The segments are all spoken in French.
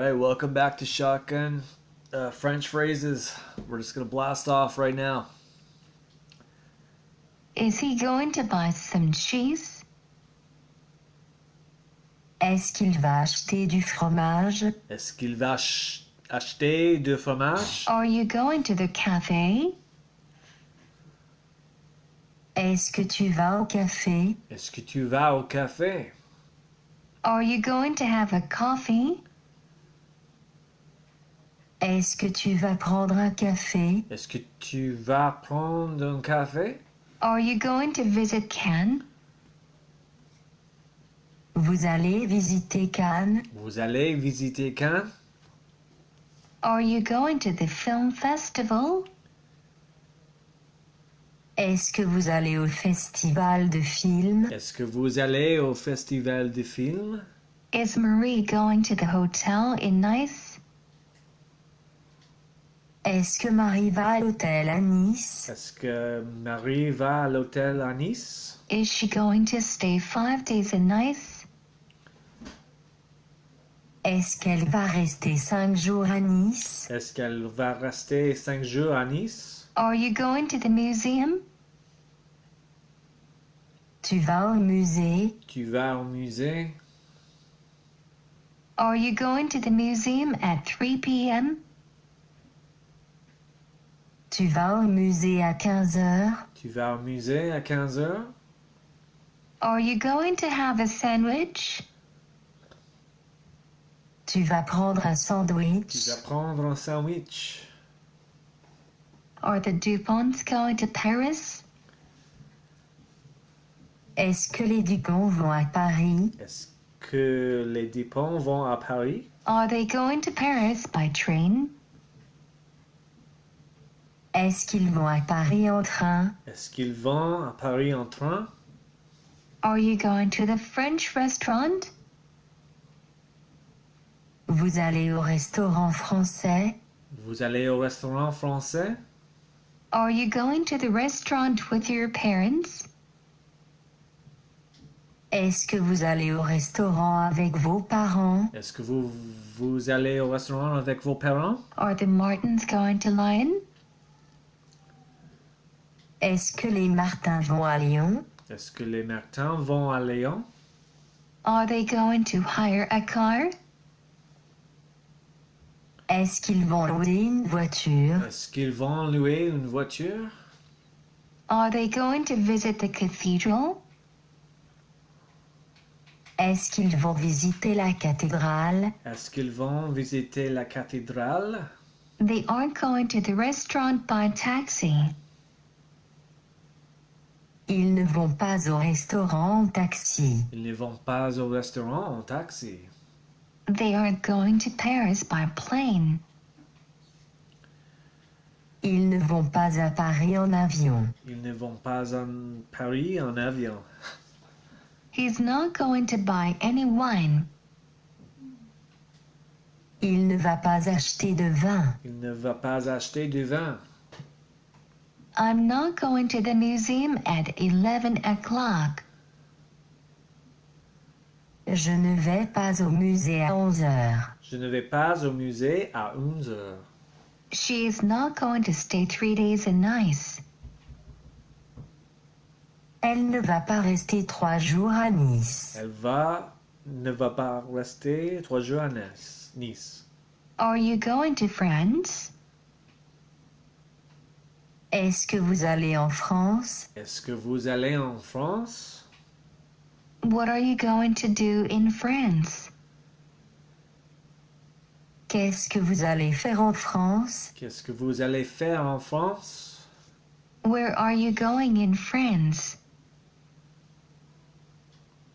right, welcome back to Shotgun French Phrases. We're just gonna blast off right now. Is he going to buy some cheese? Est-ce qu'il va acheter du fromage? Est-ce qu'il va acheter du fromage? Are you going to the cafe? Est-ce que tu vas au café? Est-ce que tu vas au café? Are you going to have a coffee? Est-ce que tu vas prendre un café? Est-ce que tu vas prendre un café? Are you going to visit Cannes? Vous allez visiter Cannes? Vous allez visiter Cannes? Are you going to the film festival? Est-ce que vous allez au festival de films? Est-ce que vous allez au festival de films? Is Marie going to the hotel in Nice? Est-ce que Marie va à l'hôtel à Nice? Est-ce que Marie va à l'hôtel à Nice? Is she going to stay 5 days in Nice? Est-ce qu'elle va rester 5 jours à Nice? Est-ce qu'elle va rester 5 jours à Nice? Are you going to the museum? Tu vas au musée? Tu vas au musée? Are you going to the museum at 3 p.m.? Tu vas au musée à 15 heures? Tu vas au musée à 15 heures? Are you going to have a sandwich? Tu vas prendre un Tu sandwich? vas prendre un sandwich? Are the Duponts going to Paris? Est-ce que les Dupont vont à Paris? Est-ce que les Dupont vont à Paris? Are they going to Paris by train? Est-ce qu'ils vont à Paris en train? Est-ce qu'ils vont à Paris en train? Are you going to the French restaurant? Vous allez au restaurant français? Vous allez au restaurant français? Are you going to the restaurant with your parents? Est-ce que vous allez au restaurant avec vos parents? Est-ce que vous allez au restaurant avec vos parents? Are the Martins going to Lyon? Est-ce que les Martins vont à Lyon? Est-ce que les Martins vont à Lyon? Are they going to hire a car? Est-ce qu'ils vont louer une voiture? Est-ce qu'ils vont louer une voiture? Are they going to visit the cathedral? Est-ce qu'ils vont visiter la cathédrale? Est-ce qu'ils vont visiter la cathédrale? They aren't going to the restaurant by taxi. Ils ne vont pas au restaurant en taxi. Ils ne vont pas au restaurant en taxi. They aren't going to Paris by plane. Ils ne vont pas à Paris en avion. Ils ne vont pas à Paris en avion. He's not going to buy any wine. Il ne va pas acheter de vin. Il ne va pas acheter du vin. I'm not going to the museum at 11 o'clock. Je ne vais pas au musée à 11 heures. Je ne vais pas au musée à 11 heures. She is not going to stay 3 days in Nice. Elle ne va pas rester 3 jours à Nice. Ne va pas rester 3 jours à Nice. Are you going to France? Est-ce que vous allez en France? Est-ce que vous allez en France? What are you going to do in France? Qu'est-ce que vous allez faire en France? Qu'est-ce que vous allez faire en France? Where are you going in France?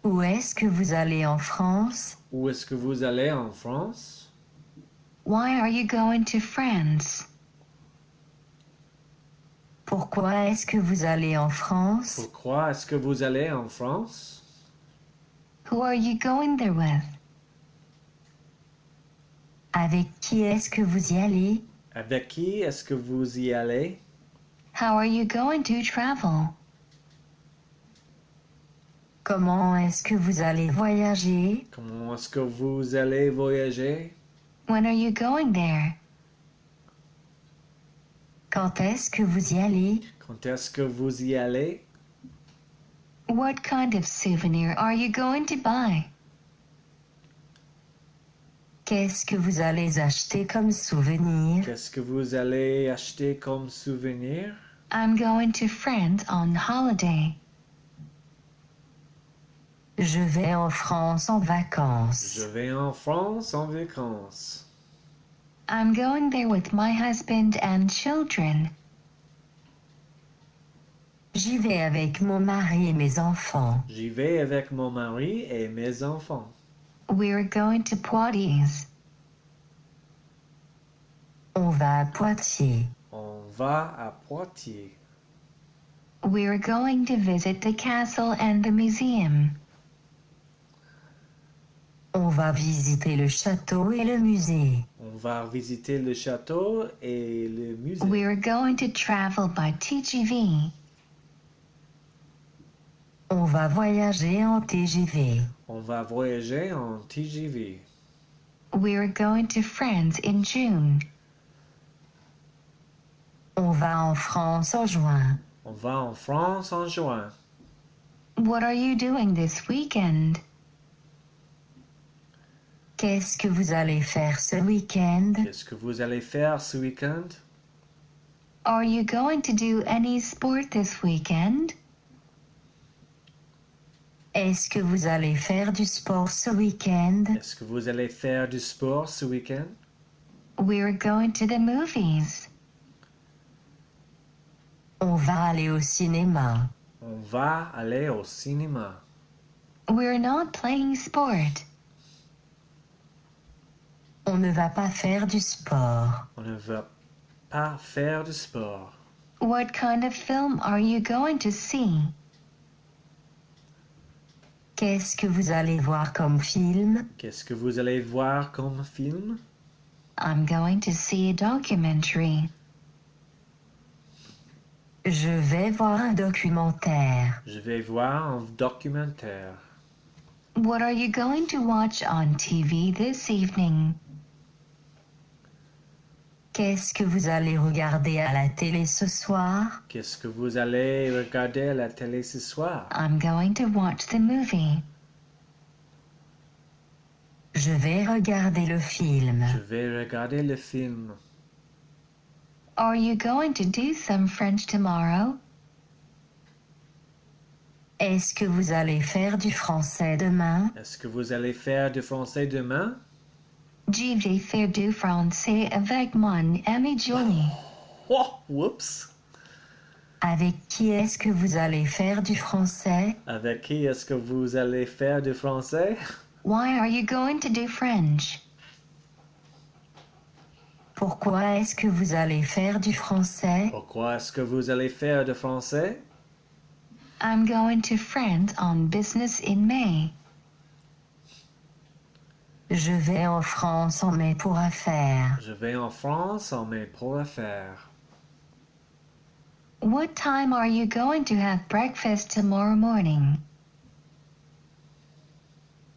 Où est-ce que vous allez en France? Où est-ce que vous allez en France? Why are you going to France? Pourquoi est-ce que vous allez en France? Pourquoi est-ce que vous allez en France? Who are you going there with? Avec qui est-ce que vous y allez? Avec qui est-ce que vous y allez? How are you going to travel? Comment est-ce que vous allez voyager? Comment est-ce que vous allez voyager? When are you going there? Quand est-ce que vous y allez? Quand est-ce que vous y allez? What kind of souvenir are you going to buy? Qu'est-ce que vous allez acheter comme souvenir? Qu'est-ce que vous allez acheter comme souvenir? I'm going to France on holiday. Je vais en France en vacances. Je vais en France en vacances. I'm going there with my husband and children. J'y vais avec mon mari et mes enfants. J'y vais avec mon mari et mes enfants. We're going to Poitiers. On va à Poitiers. On va à Poitiers. We're going to visit the castle and the museum. On va visiter le château et le musée. On va visiter le château et le musée. We're going to travel by TGV. On va voyager en TGV. On va voyager en TGV. We're going to France in June. On va en France en juin. On va en France en juin. What are you doing this weekend? Qu'est-ce que vous allez faire ce week-end? Qu'est-ce que vous allez faire ce week-end? Are you going to do any sport this weekend? Est-ce que vous allez faire du sport ce week-end? Est-ce que vous allez faire du sport ce week-end? We're going to the movies. On va aller au cinéma. On va aller au cinéma. We're not playing sport. On ne va pas faire du sport. On ne va pas faire du sport. What kind of film are you going to see? Qu'est-ce que vous allez voir comme film? Qu'est-ce que vous allez voir comme film? I'm going to see a documentary. Je vais voir un documentaire. Je vais voir un documentaire. What are you going to watch on TV this evening? Qu'est-ce que vous allez regarder à la télé ce soir? Qu'est-ce que vous allez regarder à la télé ce soir? I'm going to watch the movie. Je vais regarder le film. Je vais regarder le film. Are you going to do some French tomorrow? Est-ce que vous allez faire du français demain? Est-ce que vous allez faire du français demain? Je vais faire du français avec mon ami Johnny. Oh, whoops! Avec qui est-ce que vous allez faire du français? Avec qui est-ce que vous allez faire du français? Why are you going to do French? Pourquoi est-ce que vous allez faire du français? Pourquoi est-ce que vous allez faire du français? I'm going to France on business in May. Je vais en France en mai pour affaires. Je vais en France en mai pour affaires. What time are you going to have breakfast tomorrow morning?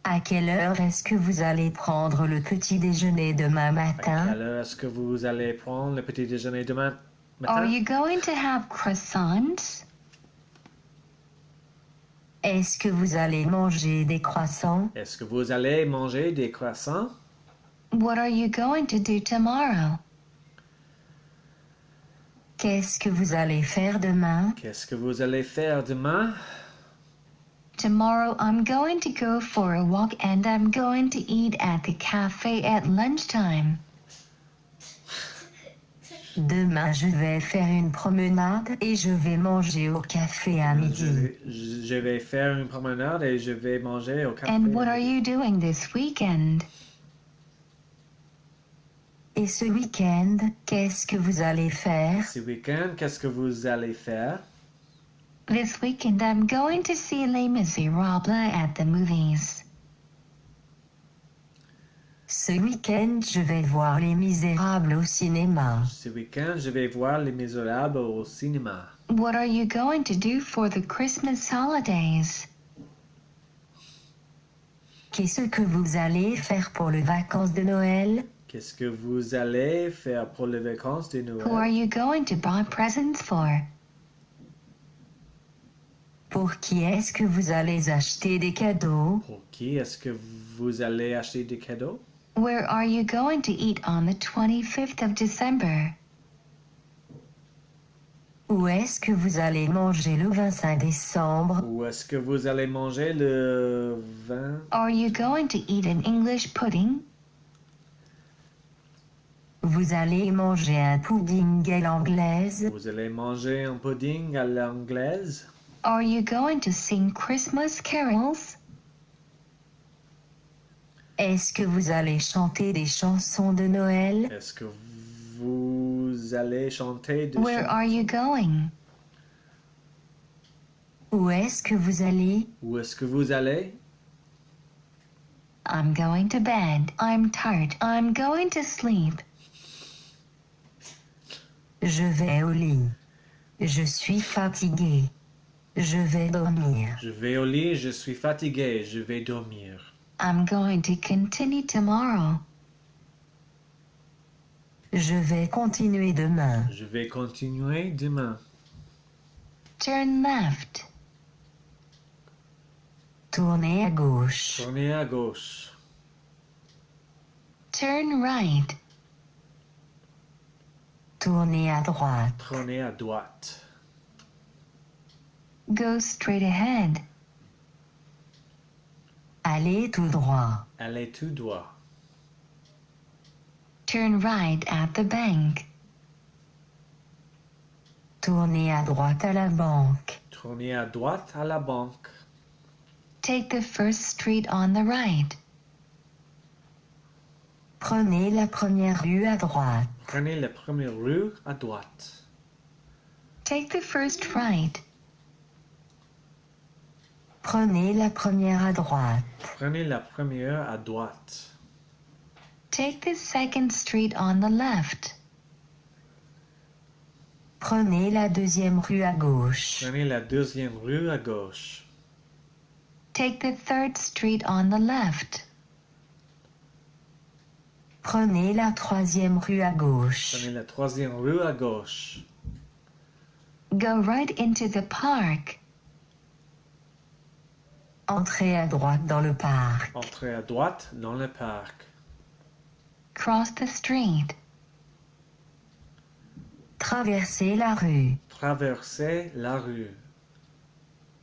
À quelle heure est-ce que vous allez prendre le petit déjeuner demain À matin? quelle heure est-ce que vous allez prendre le petit déjeuner demain Are matin? you going to have croissants? Est-ce que vous allez manger des croissants? Est-ce que vous allez manger des croissants? What are you going to do tomorrow? Qu'est-ce que vous allez faire demain? Qu'est-ce que vous allez faire demain? Tomorrow I'm going to go for a walk and I'm going to eat at the cafe at lunchtime. Demain, je vais faire une promenade et je vais manger au café à midi. Je vais faire une promenade et je vais manger au café. And what are you doing this weekend? Et ce week-end, qu'est-ce que vous allez faire? Ce week-end, qu'est-ce que vous allez faire? This weekend I'm going to see Les Miserables at the movies. Ce week-end, je vais voir Les Misérables au cinéma. Ce week-end, je vais voir Les Misérables au cinéma. What are you going to do for the Christmas holidays? Qu'est-ce que vous allez faire pour les vacances de Noël? Qu'est-ce que vous allez faire pour les vacances de Who are Noël? you going to buy presents for? Pour qui est-ce que vous allez acheter des cadeaux? Pour qui est-ce que vous allez acheter des cadeaux? Where are you going to eat on the 25th of December? Où est-ce que vous allez manger le 25 décembre? Où est-ce que vous allez manger le 20? Are you going to eat an English pudding? Vous allez manger un pudding à l'anglaise? Vous allez manger un pudding à l'anglaise? Are you going to sing Christmas carols? Est-ce que vous allez chanter des chansons de Noël? Est-ce que vous allez chanter des Where chansons? are you going? Où est-ce que vous allez? Où est-ce que vous allez? I'm going to bed. I'm tired. I'm going to sleep. Je vais au lit. Je suis fatigué. Je vais dormir. Je vais au lit, je suis fatigué, je vais dormir. I'm going to continue tomorrow. Je vais continuer demain. Je vais continuer demain. Turn left. Tournez à gauche. Tournez à gauche. Turn right. Tournez à droite. Tournez à droite. Go straight ahead. Allez tout droit. Allez tout droit. Turn right at the bank. Tournez à droite à la banque. Tournez à droite à la banque. Take the first street on the right. Prenez la première rue à droite. Prenez la première rue à droite. Take the first right. Prenez la première à droite. Prenez la première à droite. Take the second street on the left. Prenez la deuxième rue à gauche. Prenez la deuxième rue à gauche. Take the third street on the left. Prenez la troisième rue à gauche. Prenez la troisième rue à gauche. Go right into the park. Entrez à droite dans le parc. Entrez à droite dans le parc. Cross the street. Traversez la rue. Traversez la rue.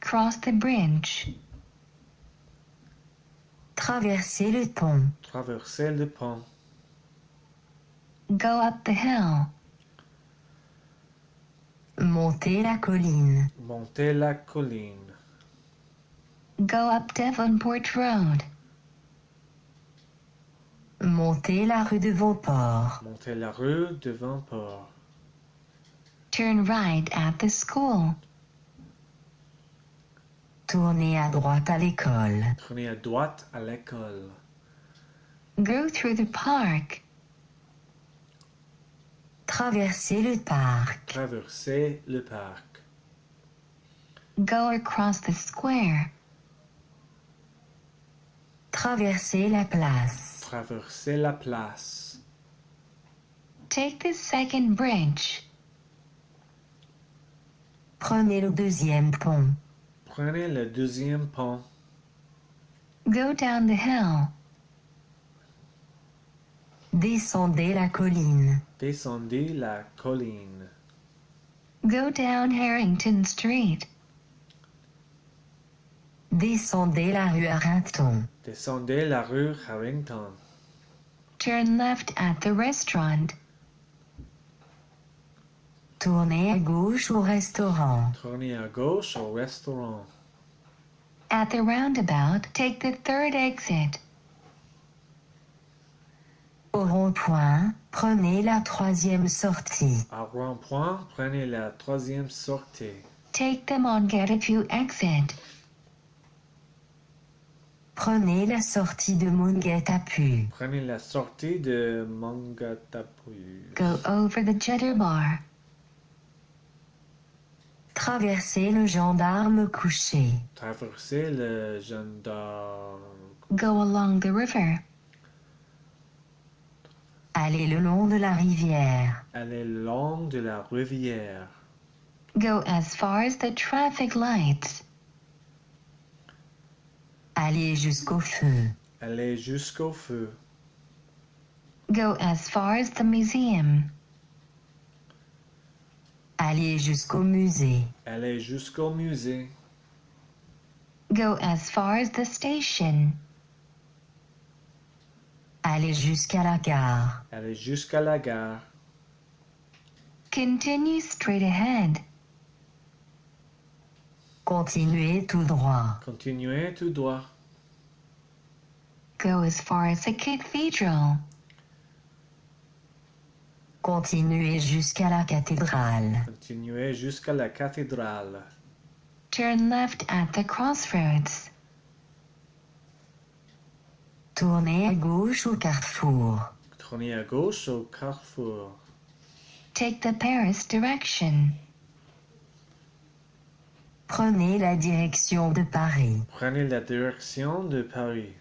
Cross the bridge. Traversez le pont. Traversez le pont. Go up the hill. Montez la colline. Montez la colline. Go up Devonport Road. Montez la rue de Vauport. Montez la rue devant port. Turn right at the school. Tournez à droite à l'école. Tournez à droite à l'école. Go through the park. Traversez le parc. Traversez le parc. Go across the square. Traversez la place. Traversez la place. Take the second bridge. Prenez le deuxième pont. Prenez le deuxième pont. Go down the hill. Descendez la colline. Descendez la colline. Go down Harrington Street. Descendez la rue Harrington. Descendez la rue Harrington. Turn left at the restaurant. Tournez à gauche au restaurant. Tournez à gauche au restaurant. At the roundabout, take the third exit. Au rond-point, prenez la troisième sortie. À rond-point, prenez la troisième sortie. Take the Mongetapue exit. Prenez la sortie de Monguetapu. Prenez la sortie de Mangatapu. Go over the Jitterbar. Traversez le gendarme couché. Traversez le gendarme. Go along the river. Aller le long de la rivière. Aller le long de la rivière. Go as far as the traffic lights. Aller jusqu'au feu. Aller jusqu'au feu. Go as far as the museum. Aller jusqu'au musée. Aller jusqu'au musée. Go as far as the station. Aller jusqu'à la gare. Aller jusqu'à la gare. Continue straight ahead. Continuez tout droit. Continuez tout droit. Go as far as the cathedral. Continuez jusqu'à la cathédrale. Continuez jusqu'à la cathédrale. Turn left at the crossroads. Tournez à gauche au carrefour. Tournez à gauche au carrefour. Take the Paris direction. Prenez la direction de Paris. Prenez la direction de Paris.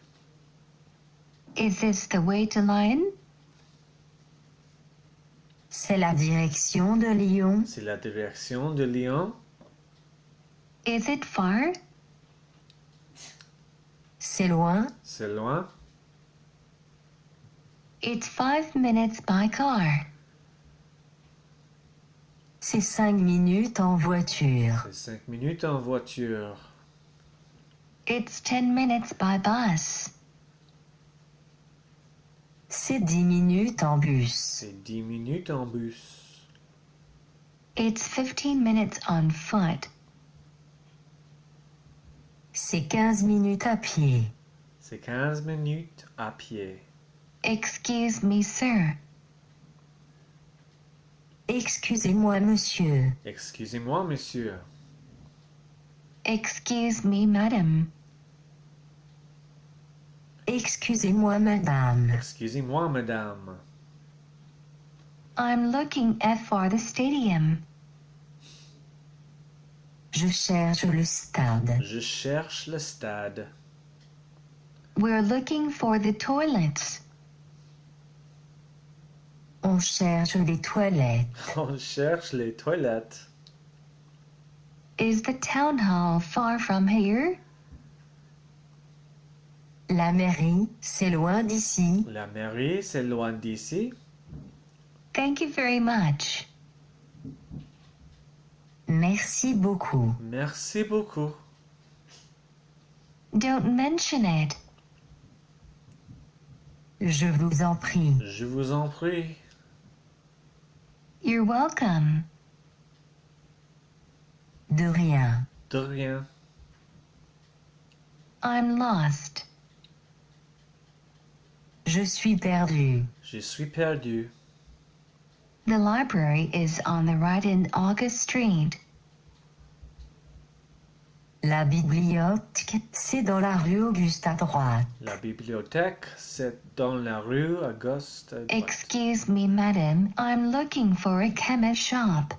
Is this the way to Lyon? C'est la direction de Lyon. C'est la direction de Lyon. Is it far? C'est loin. C'est loin. It's 5 minutes by car. C'est 5 minutes en voiture. C'est 5 minutes en voiture. It's 10 minutes by bus. C'est 10 minutes en bus. C'est 10 minutes en bus. It's 15 minutes on foot. C'est 15 minutes à pied. C'est 15 minutes à pied. Excuse me, sir. Excusez-moi, monsieur. Excusez-moi, monsieur. Excuse me, madam. Excusez-moi, madame. Excusez-moi, madame. I'm looking for the stadium. Je cherche le stade. Je cherche le stade. We're looking for the toilets. On cherche les toilettes. On cherche les toilettes. Is the town hall far from here? La mairie, c'est loin d'ici. La mairie, c'est loin d'ici. Thank you very much. Merci beaucoup. Merci beaucoup. Don't mention it. Je vous en prie. Je vous en prie. You're welcome. De rien. De rien. I'm lost. Je suis perdu. Je suis perdu. The library is on the right in August Street. La bibliothèque, c'est dans la rue Auguste à droite. La bibliothèque, c'est dans la rue Auguste. à droite. Excuse me, madam. I'm looking for a chemist shop.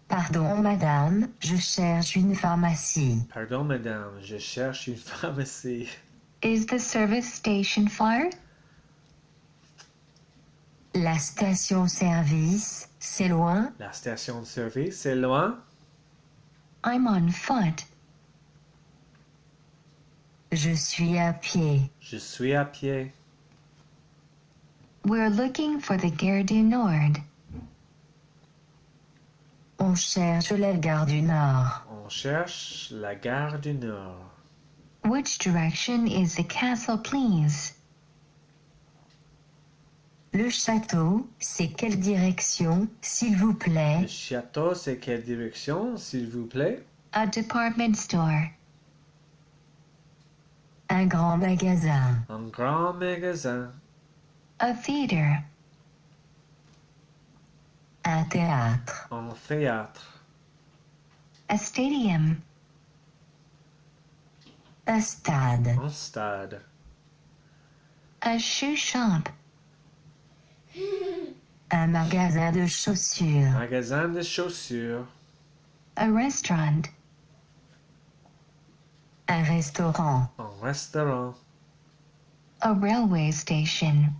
Pardon, madame, je cherche une pharmacie. Pardon, madame, je cherche une pharmacie. Is the service station far? La station-service, c'est loin. La station de service, c'est loin. I'm on foot. Je suis à pied. Je suis à pied. We're looking for the Gare du Nord. On cherche la gare du Nord. On cherche la gare du Nord. Which direction is the castle, please? Le château, c'est quelle direction, s'il vous Le plaît? château, c'est quelle direction, s'il vous plaît? A department store. Un grand magasin. Un grand magasin. A theater. Un théâtre. Un théâtre. A stadium. Un stade. Un stade. A shoe shop. Un magasin de chaussures. Magasin de chaussures. A restaurant. Un restaurant. Un restaurant. A railway station.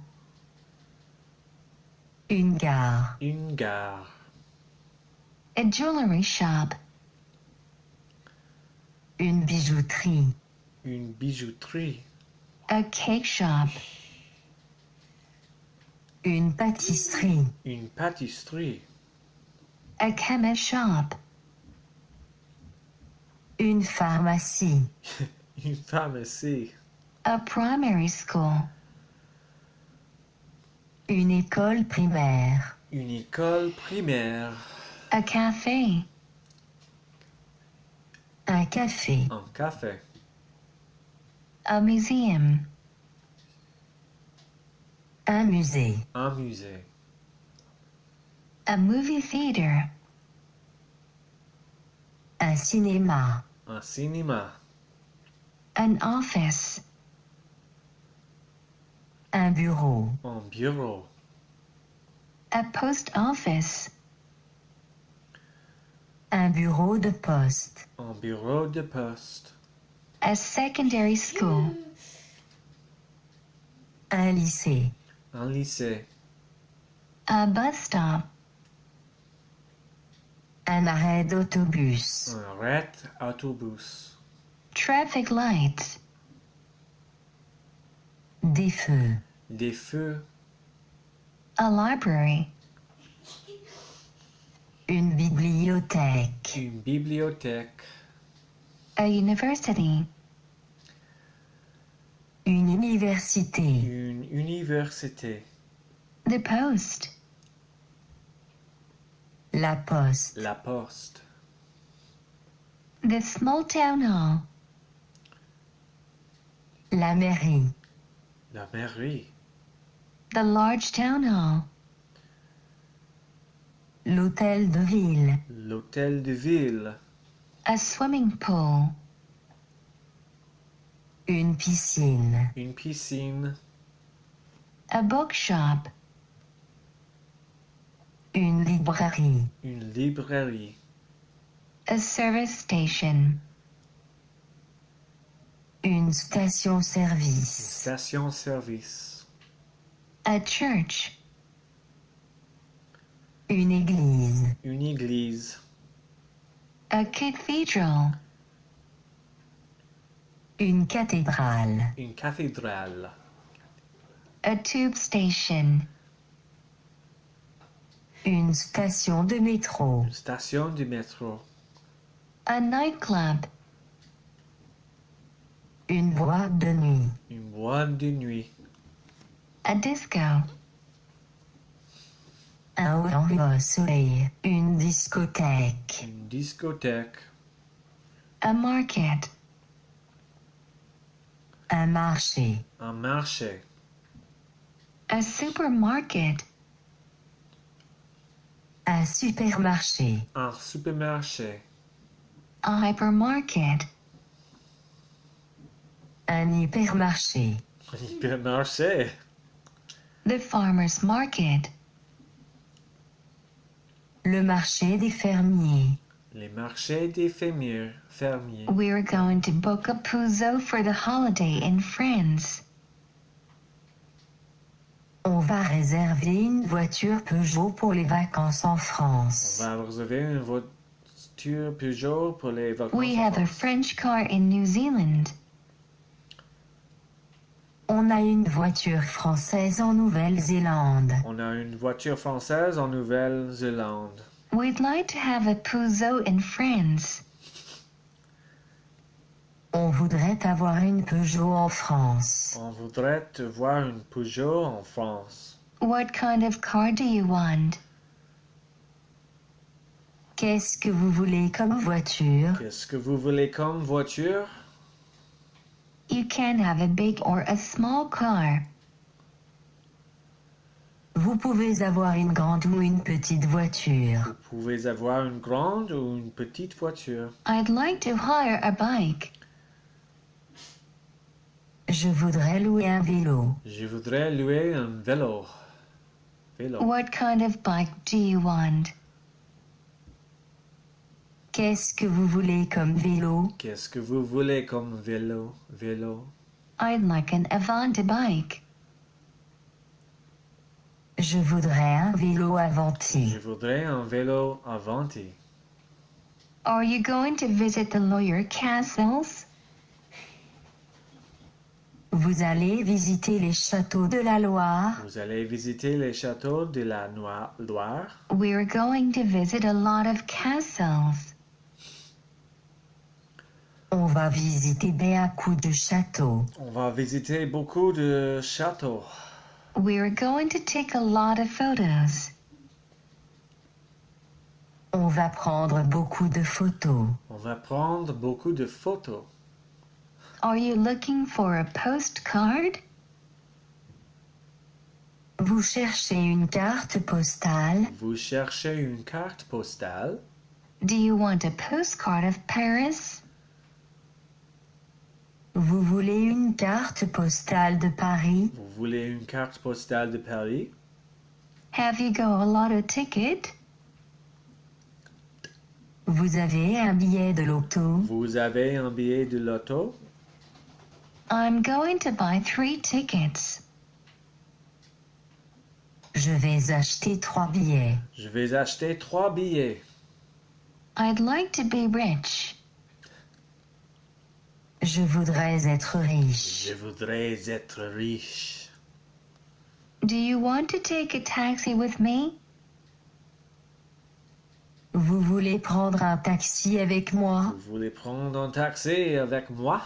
Une gare. Une gare. A jewelry shop. Une bijouterie. Une bijouterie. A cake shop. Une pâtisserie. Une pâtisserie. A chemist shop. Une pharmacie. Une pharmacie. A primary school. Une école primaire. Une école primaire. A cafe. Un café. Un café. A museum. Un musée. Un musée. A movie theater. Un cinéma. Un cinéma. An office. Un bureau. Un bureau. A post office. Un bureau de poste. Un bureau de poste. A secondary school. Un lycée. Un lycée. A bus stop. Un arrêt d'autobus. Un arrêt autobus. Traffic lights. Des feux. Des feux. A library. Une bibliothèque. Une bibliothèque. A university. Une université. Une université. The post. La poste. La poste. The small town hall. La mairie. La mairie. The large town hall. L'hôtel de ville. L'hôtel de ville. A swimming pool. Une piscine. Une piscine. A bookshop. Une librairie. Une librairie. A service station. Une station-service. Station-service. A church. Une église. Une église. A cathedral. Une cathédrale. Une cathédrale. A tube station. Une station de métro. Une station de métro. A nightclub. Une boîte de nuit. Une boîte de nuit. A disco. Un haut au soleil. Une discothèque. Une discothèque. A market. Un marché. Un marché. A supermarket. Un supermarché. Un supermarché. A hypermarket. Un hypermarché. Un hypermarché. The farmer's market. Le marché des fermiers. Les marchés des fermiers. Fermiers. We're going to book a Puzo for the holiday in France. On va réserver une voiture Peugeot pour les vacances en On France. va réserver une voiture Peugeot pour les vacances. We en have a France. French car in New Zealand. On a une voiture française en Nouvelle-Zélande. On a une voiture française en Nouvelle-Zélande. We'd like to have a Puzo in France. On voudrait avoir une Peugeot en France. On voudrait te voir une Peugeot en France. What kind of car do you want? Qu'est-ce que vous voulez comme voiture? Qu'est-ce que vous voulez comme voiture? You can have a big or a small car. Vous pouvez avoir une grande ou une petite voiture. Vous pouvez avoir une grande ou une petite voiture. I'd like to hire a bike. Je voudrais louer un vélo. Je voudrais louer un vélo. Vélo. What kind of bike do you want? Qu'est-ce que vous voulez comme vélo? Qu'est-ce que vous voulez comme vélo? Vélo. I'd like an Avante bike. Je voudrais un vélo Je Avanti. voudrais un vélo Avanti. Are you going to visit the Loire castles? Vous allez visiter les châteaux de la Loire. Vous allez visiter les châteaux de la Loire. We're going to visit a lot of castles. On va visiter beaucoup de châteaux. On va visiter beaucoup de châteaux. We're going to take a lot of photos. On va prendre beaucoup de photos. On va prendre beaucoup de photos. Are you looking for a postcard? Vous cherchez une carte postale. Vous cherchez une carte postale? Do you want a postcard of Paris? Vous voulez une carte postale de Paris? Vous voulez une carte postale de Paris? Have you got a lotto ticket? Vous avez un billet de loto? Vous avez un billet de loto? I'm going to buy 3 tickets. Je vais acheter 3 billets. Je vais acheter 3 billets. I'd like to be rich. Je voudrais être riche. Je voudrais être riche. Do you want to take a taxi with me? Vous voulez prendre un taxi avec moi? Vous voulez prendre un taxi avec moi?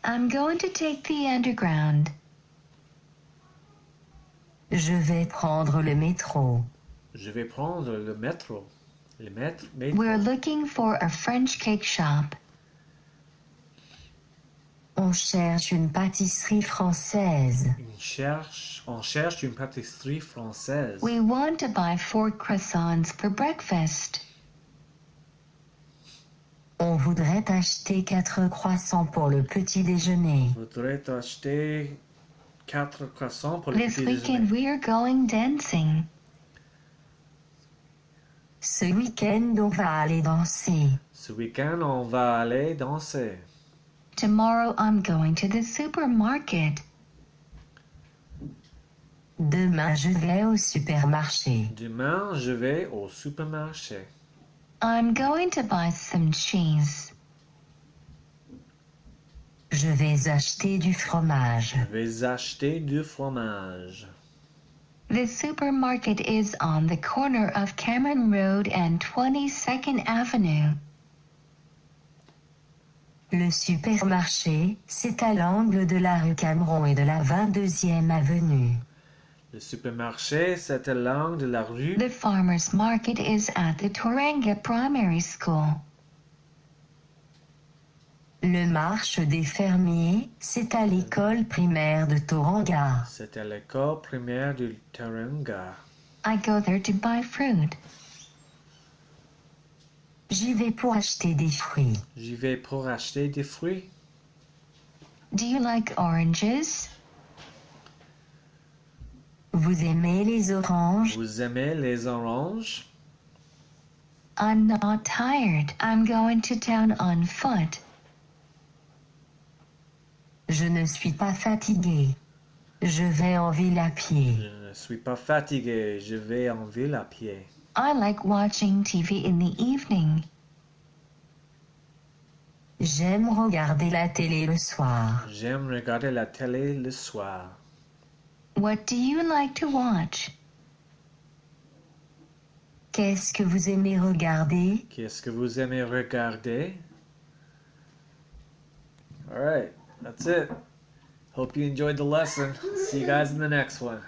I'm going to take the underground. Je vais prendre le métro. Je vais prendre le métro. Le métro. We're looking for a French cake shop. On cherche une pâtisserie française. On cherche une pâtisserie française. We want to buy 4 croissants for breakfast. On voudrait acheter 4 croissants pour le petit déjeuner. Je voudrais acheter 4 croissants pour le This petit weekend déjeuner. we're going dancing. Ce week-end, on va aller danser. Ce week-end, on va aller danser. Tomorrow I'm going to the supermarket. Demain, je vais au supermarché. Demain, je vais au supermarché. I'm going to buy some cheese. Je vais acheter du fromage. Je vais acheter du fromage. The supermarket is on the corner of Cameron Road and 22nd Avenue. Le supermarché, c'est à l'angle de la rue Cameron et de la 22e avenue. Le supermarché, c'est à l'angle de la rue. The farmer's market is at the Toranga Primary School. Le marché des fermiers, c'est à l'école primaire de Toranga. C'est à l'école primaire de Tauranga. I go there to buy fruit. J'y vais pour acheter des fruits. J'y vais pour acheter des fruits. Do you like oranges? Vous aimez les oranges? Vous aimez les oranges? I'm not tired. I'm going to town on foot. Je ne suis pas fatigué. Je vais en ville à pied. Je ne suis pas fatigué. Je vais en ville à pied. I like watching TV in the evening. J'aime regarder la télé le soir. J'aime regarder la télé le soir. What do you like to watch? Qu'est-ce que vous aimez regarder? Qu'est-ce que vous aimez regarder? All right, that's it. Hope you enjoyed the lesson. See you guys in the next one.